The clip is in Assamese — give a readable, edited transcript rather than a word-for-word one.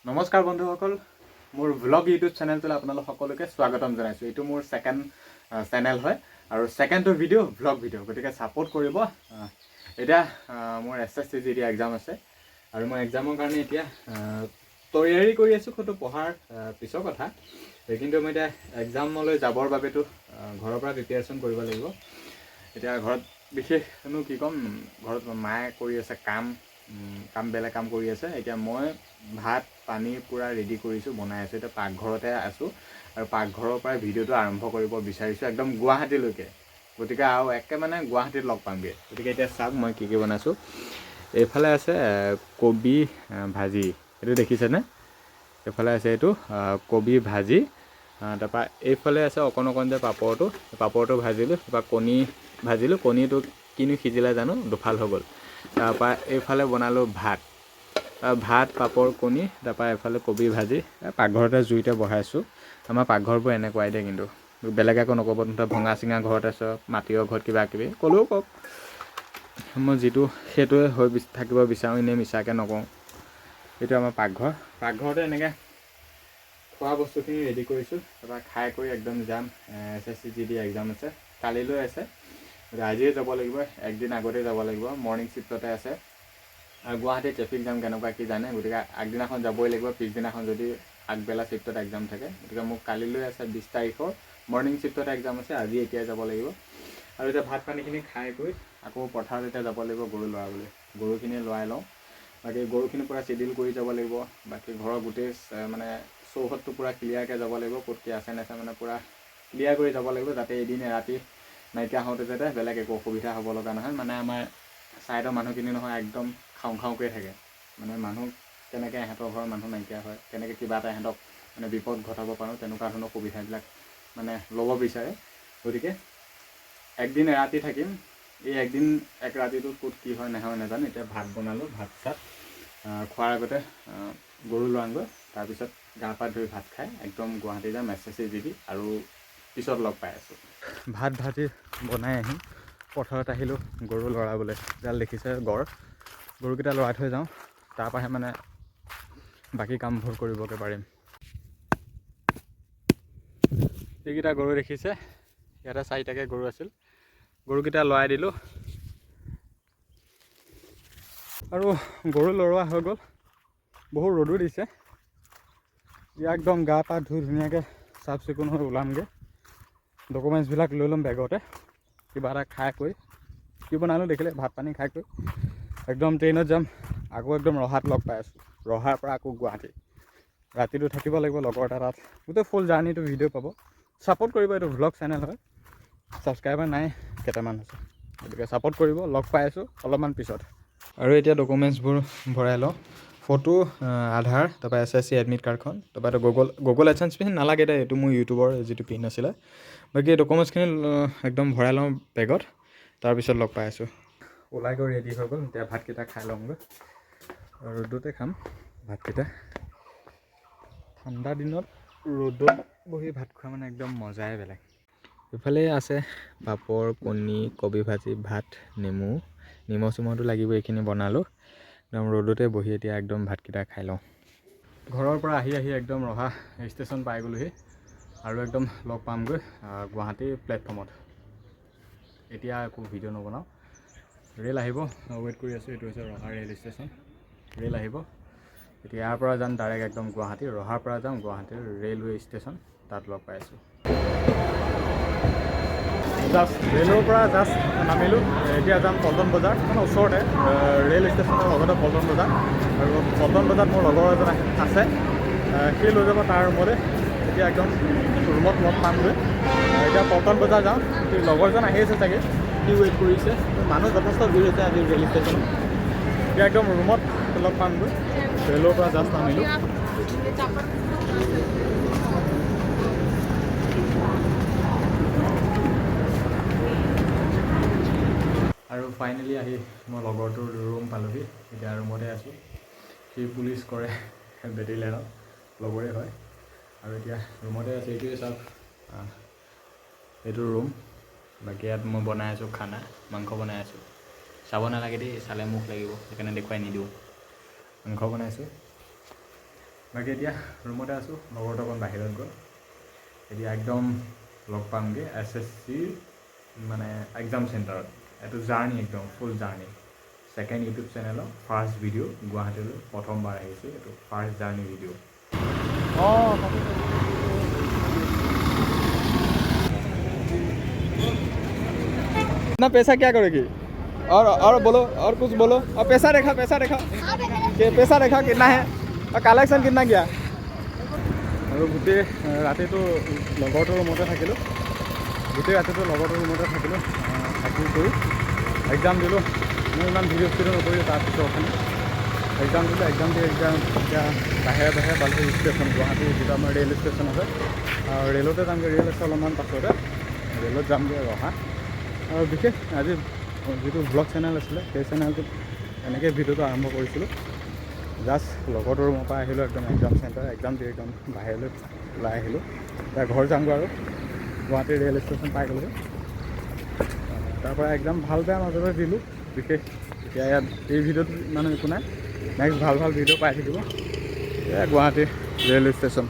নমস্কাৰ বন্ধুসকল, মোৰ ভ্লগ ইউটিউব চেনেলটোলৈ আপোনালোক সকলোকে স্বাগতম জনাইছোঁ। এইটো মোৰ ছেকেণ্ড চেনেল হয় আৰু ছেকেণ্ডটো ভিডিঅ' ভ্লগ ভিডিঅ', গতিকে ছাপোৰ্ট কৰিব। এতিয়া মোৰ SSCGD এক্সাম আছে আৰু মই এক্সামৰ কাৰণে এতিয়া তৈয়াৰী কৰি আছোঁ। সেইটো পঢ়াৰ পিছৰ কথা, কিন্তু মই এতিয়া এক্সামলৈ যাবৰ বাবেতো ঘৰৰ পৰা প্ৰিপেৰেশ্যন কৰিব লাগিব। এতিয়া ঘৰত বিশেষনো কি ক'ম, ঘৰত মায়ে কৰি আছে বেলেগ কাম কৰি আছে। এতিয়া মই ভাত পানী পূৰা ৰেডি কৰিছোঁ, বনাই আছোঁ। এতিয়া পাকঘৰতে আছোঁ আৰু পাকঘৰৰ পৰাই ভিডিঅ'টো আৰম্ভ কৰিব বিচাৰিছোঁ, একদম গুৱাহাটীলৈকে। গতিকে আৰু গুৱাহাটীত লগ পামগৈ। গতিকে এতিয়া চাওক মই কি বনাইছোঁ। এইফালে আছে কবি ভাজি, এইটো দেখিছেনে? এইফালে আছে এইটো কবি ভাজি, তাৰপৰা এইফালে আছে অকণ যে পাপৰটো ভাজিলোঁ। তাৰপৰা কণী ভাজিলোঁ, কণীটো কিনো সিজিলে জানো, দুফাল হৈ গ'ল। তাৰপৰা এইফালে বনালোঁ ভাত, পাপৰ, কণী, তাৰপৰা এইফালে কবি ভাজি। পাকঘৰতে জুইতে বহাইছোঁ। আমাৰ পাকঘৰবোৰ এনেকুৱাই দিয়ে, কিন্তু বেলেগে একো নক'ব। ভঙা চিঙা ঘৰত আছে, মাটিৰ ঘৰত কিবা কিবি ক'লেও কওক, মই যিটো সেইটোৱে হৈ থাকিব বিচাৰোঁ, এনেই মিছাকৈ নকওঁ। এইটো আমাৰ পাকঘৰতে এনেকৈ খোৱা বস্তুখিনি ৰেডি কৰিছোঁ। তাৰপৰা খাই কৰি একদম যাম। SSCGD এক্সাম আছে, কালিলৈ আছে। আজিয়ে যাব লাগিব, একদিন আগতে যাব লাগিব। মৰ্ণিং শ্বিফ্টতে আছে আৰু গুৱাহাটীত ট্ৰেফিক জাম কেনেকুৱা কি জানে। গতিকে আগদিনাখন যাবই লাগিব, পিছদিনাখন যদি আগবেলা শ্বিফ্টত এক্সাম থাকে। গতিকে মোক কালিলৈ আছে 20 তাৰিখৰ মৰ্ণিং শ্বিফ্টত এক্সাম আছে। এতিয়াই যাব লাগিব। আৰু এতিয়া ভাত পানীখিনি খাই কৰি আকৌ পথাৰত এতিয়া যাব লাগিব গৰু লৰাবলৈ। গৰুখিনি লৰাই লওঁ। বাকী গৰুখিনি পূৰা চিডিল কৰি যাব লাগিব। বাকী ঘৰৰ গোটেই চৌহদটো পূৰা ক্লিয়াৰকৈ যাব লাগিব। ক'ত কি আছে নাছে পূৰা ক্লিয়াৰ কৰি যাব লাগিব, যাতে এদিন এৰাতি নাইকিয়া হওঁতে যাতে বেলেগ একো অসুবিধা হ'ব লগা নহয়। আমাৰ ছাইডৰ মানুহখিনি নহয়, একদম খাওঁকৈ থাকে। মানুহ কেনেকৈ ইহঁতৰ ঘৰৰ মানুহ নাইকিয়া হয়, কেনেকৈ কিবা এটা ইহঁতক বিপদ ঘটাব পাৰোঁ, তেনেকুৱা ধৰণৰ সুবিধাবিলাক ল'ব বিচাৰে। গতিকে একদিন এৰাতি থাকিম। এই এক ৰাতিটোত ক'ত কি হয় নহয় নাজানো। এতিয়া ভাত বনালোঁ, ভাত চাত খোৱাৰ আগতে গৰু লৰাংগৈ, তাৰপিছত গা পা ধুই ভাত খাই একদম গুৱাহাটী যাম SSCGD, আৰু পিছত লগ পাই আছোঁ। ভাত ভাজি বনাই আহি পথাৰত আহিলোঁ গৰু লৰাবলৈ। জাল দেখিছে গৰুকেইটা লৰাই থৈ যাওঁ, তাৰপৰাহে বাকী কামবোৰ কৰিবগৈ পাৰিম। এইকেইটা গৰু দেখিছে, ইয়াতে 4টাকৈ গৰু আছিল। গৰুকেইটা লৰাই দিলোঁ আৰু গৰু লৰোৱা হৈ গ'ল। বহুত ৰ'দো দিছে। ইয়াক একদম গা পা ধুই ধুনীয়াকৈ চাফ চিকুণ হৈ ওলামগৈ। ডকুমেণ্টছবিলাক লৈ ল'ম বেগতে। কিবা এটা খাই কৰি কি বনালোঁ দেখিলে, ভাত পানী খাই কৰি একদম ট্ৰেইনত যাম। আকৌ একদম ৰহাত লগ পাই আছোঁ। ৰহাৰ পৰা আকৌ গুৱাহাটী ৰাতিটো থাকিব লাগিব লগৰ এটা তাত। গোটেই ফুল জাৰ্ণিটো ভিডিঅ' পাব। ছাপোৰ্ট কৰিব, এইটো ভ্লগ চেনেল হয়। ছাবস্ক্ৰাইবাৰ নাই কেইটামান হৈছে, গতিকে ছাপোৰ্ট কৰিব। লগ পাই আছোঁ অলপমান পিছত। আৰু এতিয়া ডকুমেণ্টছবোৰ ভৰাই লওঁ। ফটো, আধাৰ, তাৰপৰা SSC এডমিট কাৰ্ডখন, তাৰপৰা এইটো গুগল এডচেঞ্চ পিন নালাগে দে, এইটো মোৰ ইউটিউবৰ যিটো পিন আছিলে। বাকী ডকুমেণ্টছখিনি একদম ভৰাই লওঁ বেগত, তাৰপিছত লগ পাই আছোঁ। ওলাই গৈ ৰেডি হৈ গ'ল। এতিয়া ভাতকেইটা খাই লওঁগৈ। ৰ'দতে খাম ভাতকেইটা। ঠাণ্ডা দিনত ৰ'দত বহি ভাত খোৱা একদম মজাই বেলেগ। ইফালে আছে পাপৰ, কণী, কবি ভাজি, ভাত, নিমখ চিমখটো লাগিব। এইখিনি বনালোঁ একদম ৰ'দতে বহি। এতিয়া একদম ভাতকেইটা খাই লওঁ। ঘৰৰ পৰা আহি একদম ৰহা ষ্টেচন পাই গ'লোহি আৰু একদম লগ পামগৈ গুৱাহাটী প্লেটফৰ্মত। এতিয়া একো ভিডিঅ' নবনাওঁ, ৰেল আহিব, ৱেইট কৰি আছোঁ। এইটো হৈছে ৰহা ৰেল ষ্টেচন। ৰেল আহিব, এতিয়া ইয়াৰ পৰা যাম ডাইৰেক্ট একদম গুৱাহাটী। ৰহাৰ পৰা যাম গুৱাহাটীৰ ৰেলৱে ষ্টেচন, তাত লগ পাই আছোঁ। ৰেলৰ পৰা জাষ্ট নামিলোঁ। এতিয়া যাম পল্টন বজাৰ, ওচৰতে ৰেল ষ্টেচনৰ লগতে পল্টন বজাৰ। আৰু পল্টন বজাৰত মোৰ লগৰ এজন আছে, সেই লৈ যাব তাৰ ৰুমতে। এতিয়া একদম ৰুমত লগ পামগৈ। এতিয়া পল্টন বজাৰ যাওঁ। লগৰজন আহি আছে চাগে, সি ৱেইট কৰিছে। মানুহ যথেষ্ট ভিৰ হৈছে আজি ৰেল ষ্টেচনত। এতিয়া একদম ৰুমত লগ পামগৈ। ৰেলৰ পৰা জাষ্ট নামিলোঁ। আৰু ফাইনেলি আহি মই লগৰটোৰ ৰুম পালোঁহি। এতিয়া ৰুমতে আছোঁ। সি পুলিচ কৰে বেটেলিয়ানত, লগৰে হয়। আৰু এতিয়া ৰুমতে আছোঁ। এইটোৱে চাওক, এইটো ৰুম। বাকী ইয়াত মই বনাই আছোঁ খানা, মাংস বনাই আছোঁ। চাব নালাগে দেই, চালে মুখ লাগিব, সেইকাৰণে দেখুৱাই নিদিওঁ। মাংস বনাইছোঁ, বাকী এতিয়া ৰুমতে আছোঁ, লগৰটো অকণ বাহিৰত গ'ল। এতিয়া একদম লগ পামগৈ SSC মানে এক্সাম চেণ্টাৰত। এইটো জাৰ্ণি, একদম ফুল জাৰ্ণি। ছেকেণ্ড ইউটিউব চেনেলৰ ফাৰ্ষ্ট ভিডিঅ' গুৱাহাটীলৈ প্ৰথমবাৰ আহিছোঁ, এইটো ফাৰ্ষ্ট জাৰ্ণি ভিডিঅ'। ना पैसा क्या करेगी और बोलो और कुछ बोलो और पैसा देखा पैसा देखा कितना है और कलेक्शन कितना गया और गोटे रातिটো লগৰটোৰ ৰুমতে থাকিলোঁ। গোটেই ৰাতিটো লগৰটোৰ ৰুমতে থাকিলোঁ, থাকি কৰি এক্সাম দিলোঁ। মই ইমান ভিডিঅ' নকৰিলোঁ। তাৰপিছত অথনি এক্সাম দিলোঁ, এক্সাম এতিয়া বাহিৰে পালোঁ ষ্টেচন, গুৱাহাটী যিটো আমাৰ ৰেল ষ্টেচন আছে। ৰেলতে যামগৈ, ৰেল আছে অলপমান পাছতে, ৰেলত যামগৈ আৰু অহা। আৰু বিশেষ আজি যিটো ব্লগ চেনেল আছিলে সেই চেনেলটোত এনেকৈ ভিডিঅ'টো আৰম্ভ কৰিছিলোঁ। জাষ্ট লগৰটোৰ ৰুমৰ পৰা আহিলোঁ, একদম এক্সাম চেণ্টাৰ, এক্সাম দি একদম বাহিৰলৈ ওলাই আহিলোঁ। এতিয়া ঘৰ যামগৈ আৰু গুৱাহাটীৰ ৰেল ষ্টেচন পাই গ'লোগৈ। তাৰপৰা একদম ভাল বেয়া মাজতে দিলোঁ বিশেষ। এতিয়া ইয়াত এই ভিডিঅ'টো ইমান একো নাই, নেক্সট ভাল ভিডিঅ' পাই থাকিব। এয়া গুৱাহাটী ৰেল ষ্টেচন।